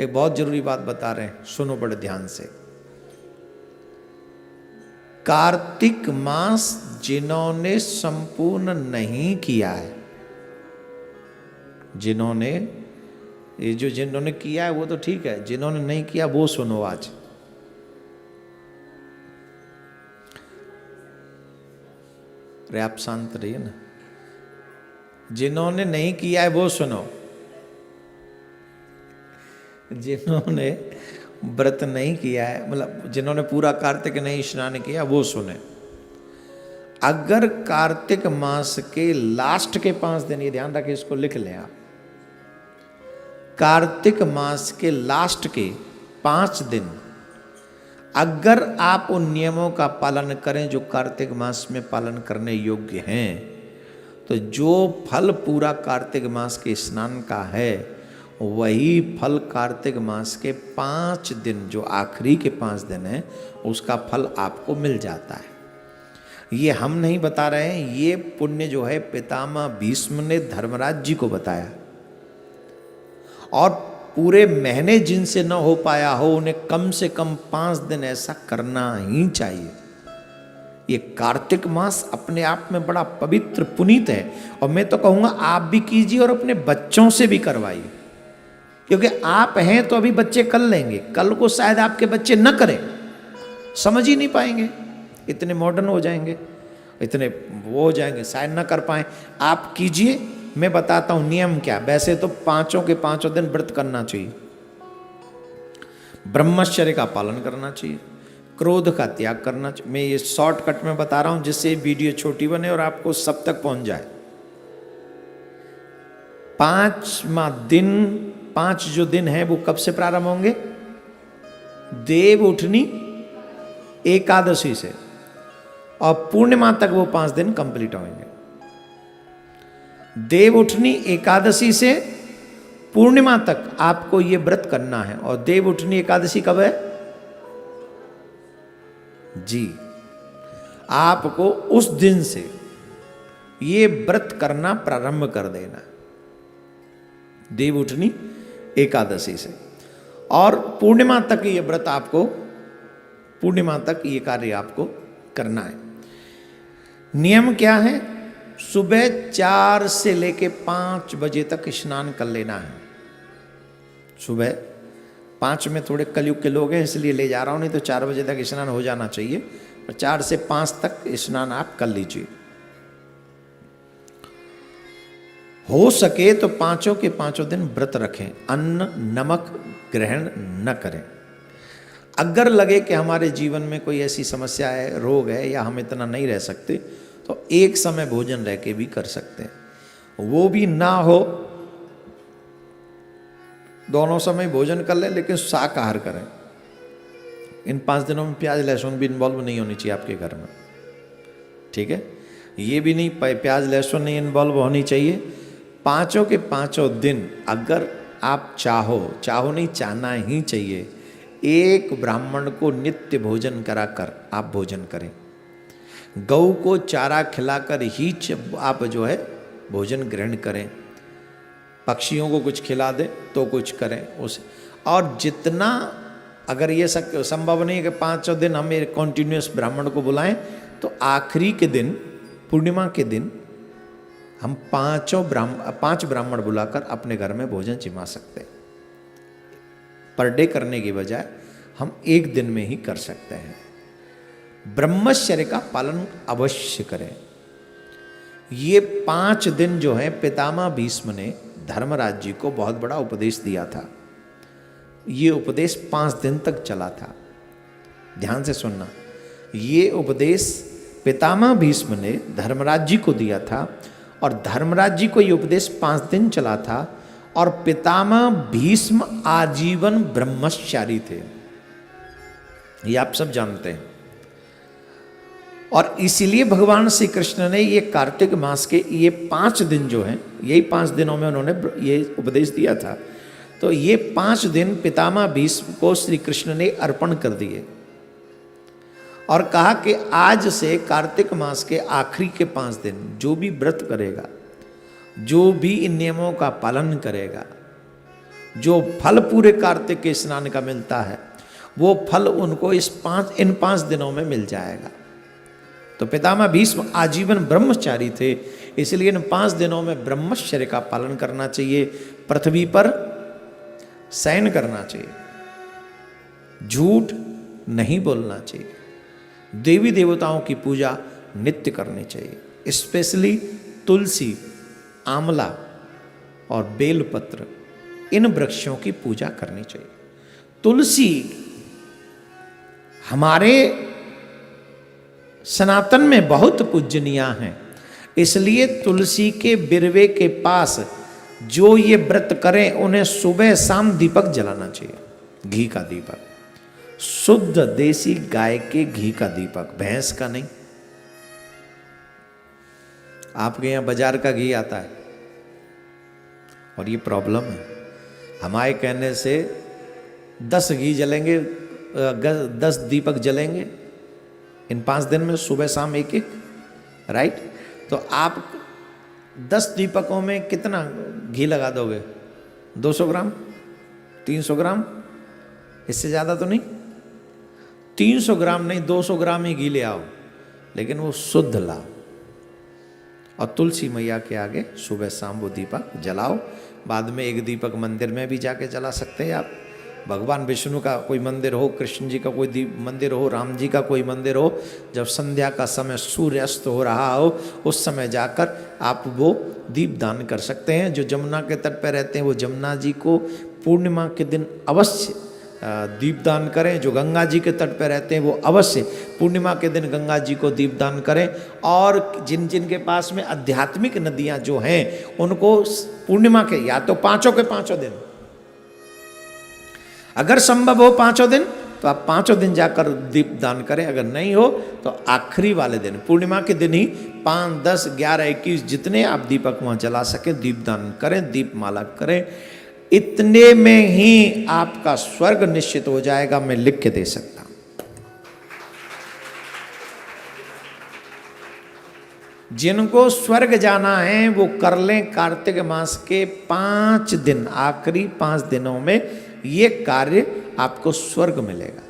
एक बहुत जरूरी बात बता रहे हैं, सुनो बड़े ध्यान से। कार्तिक मास जिन्होंने संपूर्ण नहीं किया है, जिन्होंने किया है वो तो ठीक है, जिन्होंने नहीं किया वो सुनो आज। अरे आप शांत रहिए ना। जिन्होंने नहीं किया है वो सुनो, जिन्होंने व्रत नहीं किया है, मतलब जिन्होंने पूरा कार्तिक नहीं स्नान किया वो सुने। अगर कार्तिक मास के लास्ट के 5 दिन, ये ध्यान रखें, इसको लिख लें आप, कार्तिक मास के लास्ट के 5 दिन अगर आप उन नियमों का पालन करें जो कार्तिक मास में पालन करने योग्य हैं, तो जो फल पूरा कार्तिक मास के स्नान का है वही फल कार्तिक मास के 5 दिन, जो आखिरी के 5 दिन है, उसका फल आपको मिल जाता है। ये हम नहीं बता रहे हैं, ये पुण्य जो है पितामह भीष्म ने धर्मराज जी को बताया। और पूरे महीने जिनसे न हो पाया हो उन्हें कम से कम 5 दिन ऐसा करना ही चाहिए। ये कार्तिक मास अपने आप में बड़ा पवित्र पुनीत है, और मैं तो कहूँगा आप भी कीजिए और अपने बच्चों से भी करवाइए, क्योंकि आप हैं तो अभी बच्चे कर लेंगे, कल को शायद आपके बच्चे न करें, समझ ही नहीं पाएंगे, इतने मॉडर्न हो जाएंगे, इतने वो हो जाएंगे, शायद न कर पाए। आप कीजिए, मैं बताता हूं नियम क्या। वैसे तो 5 के 5 दिन व्रत करना चाहिए, ब्रह्मचर्य का पालन करना चाहिए, क्रोध का त्याग करना चाहिए। मैं ये शॉर्टकट में बता रहा हूं जिससे वीडियो छोटी बने और आपको सब तक पहुंच जाए। 5 जो दिन है वो कब से प्रारंभ होंगे? देव उठनी एकादशी से, और पूर्णिमा तक वो 5 दिन कंप्लीट होंगे। देव उठनी एकादशी से पूर्णिमा तक आपको ये व्रत करना है। और देव उठनी एकादशी कब है जी? आपको उस दिन से ये व्रत करना प्रारंभ कर देना, देव उठनी एकादशी से, और पूर्णिमा तक ये व्रत आपको, पूर्णिमा तक ये कार्य आपको करना है। नियम क्या है? सुबह 4 से लेके 5 बजे तक स्नान कर लेना है। सुबह 5 में थोड़े कलयुग के लोग हैं इसलिए ले जा रहा हूं, नहीं तो 4 बजे तक स्नान हो जाना चाहिए, और 4 से 5 तक स्नान आप कर लीजिए। हो सके तो 5 के 5 दिन व्रत रखें, अन्न नमक ग्रहण न करें। अगर लगे कि हमारे जीवन में कोई ऐसी समस्या है, रोग है, या हम इतना नहीं रह सकते, तो एक समय भोजन रह के भी कर सकते हैं। वो भी ना हो, दोनों समय भोजन कर लें, लेकिन शाकाहार करें। इन 5 दिनों में प्याज लहसुन भी इन्वॉल्व नहीं होनी चाहिए आपके घर में, ठीक है? ये भी नहीं, प्याज लहसुन नहीं इन्वॉल्व होनी चाहिए। 5 के 5 दिन अगर आप चाहो नहीं, चाहना ही चाहिए, एक ब्राह्मण को नित्य भोजन कराकर आप भोजन करें। गौ को चारा खिलाकर ही आप जो है भोजन ग्रहण करें। पक्षियों को कुछ खिला दें तो कुछ करें उस, और जितना, अगर ये संभव नहीं है कि 5 दिन हम एक कॉन्टिन्यूस ब्राह्मण को बुलाएं, तो आखिरी के दिन, पूर्णिमा के दिन, हम 5 ब्राह्मण बुलाकर अपने घर में भोजन जिमा सकते हैं। पर डे करने की बजाय हम एक दिन में ही कर सकते हैं। ब्रह्मचर्य का पालन अवश्य करें। ये 5 दिन जो है पितामह भीष्म ने धर्मराज जी को बहुत बड़ा उपदेश दिया था। ये उपदेश 5 दिन तक चला था। ध्यान से सुनना, ये उपदेश पितामह भीष्म ने धर्मराज जी को दिया था, और धर्मराज जी को ये उपदेश 5 दिन चला था, और पितामह भीष्म आजीवन ब्रह्मचारी थे, ये आप सब जानते हैं। और इसीलिए भगवान श्री कृष्ण ने ये कार्तिक मास के ये 5 दिन जो हैं, यही 5 दिनों में उन्होंने ये उपदेश दिया था। तो ये 5 दिन पितामह भीष्म को श्री कृष्ण ने अर्पण कर दिए, और कहा कि आज से कार्तिक मास के आखिरी के 5 दिन जो भी व्रत करेगा, जो भी इन नियमों का पालन करेगा, जो फल पूरे कार्तिक के स्नान का मिलता है वो फल उनको इन 5 दिनों में मिल जाएगा। तो पितामह भीष्म आजीवन ब्रह्मचारी थे, इसलिए इन 5 दिनों में ब्रह्मचर्य का पालन करना चाहिए, पृथ्वी पर शयन करना चाहिए, झूठ नहीं बोलना चाहिए, देवी देवताओं की पूजा नित्य करनी चाहिए। स्पेशली तुलसी, आंवला और बेलपत्र, इन वृक्षों की पूजा करनी चाहिए। तुलसी हमारे सनातन में बहुत पूजनीय हैं, इसलिए तुलसी के बिरवे के पास जो ये व्रत करें उन्हें सुबह शाम दीपक जलाना चाहिए, घी का दीपक, शुद्ध देसी गाय के घी का दीपक, भैंस का नहीं। आपके यहां बाजार का घी आता है और ये प्रॉब्लम है, हमारे कहने से 10 घी जलेंगे, 10 दीपक जलेंगे इन 5 दिन में, सुबह शाम एक एक, राइट। तो आप 10 दीपकों में कितना घी लगा दोगे? 200 ग्राम, 300 ग्राम, इससे ज़्यादा तो नहीं। 300 ग्राम नहीं, 200 ग्राम ही घी ले आओ, लेकिन वो शुद्ध लाओ और तुलसी मैया के आगे सुबह शाम वो दीपक जलाओ। बाद में एक दीपक मंदिर में भी जाके जला सकते हैं आप। भगवान विष्णु का कोई मंदिर हो, कृष्ण जी का कोई मंदिर हो, राम जी का कोई मंदिर हो, जब संध्या का समय सूर्यास्त हो रहा हो उस समय जाकर आप वो दीप दान कर सकते हैं। जो जमुना के तट पर रहते हैं वो जमुना जी को पूर्णिमा के दिन अवश्य दीपदान करें। जो गंगा जी के तट पर रहते हैं वो अवश्य पूर्णिमा के दिन गंगा जी को दीपदान करें। और जिन जिन के पास में आध्यात्मिक नदियां जो हैं उनको पूर्णिमा के या तो 5 के 5 दिन, अगर संभव हो 5 दिन तो आप 5 दिन जाकर दीपदान करें, अगर नहीं हो तो आखिरी वाले दिन पूर्णिमा के दिन ही 5, 10, 11, 21 जितने आप दीपक वहां जला सके दीपदान करें, दीपमाला करें। इतने में ही आपका स्वर्ग निश्चित हो जाएगा, मैं लिख के दे सकता हूं। जिनको स्वर्ग जाना है वो कर लें कार्तिक मास के 5 दिन, आखिरी 5 दिनों में ये कार्य आपको स्वर्ग मिलेगा।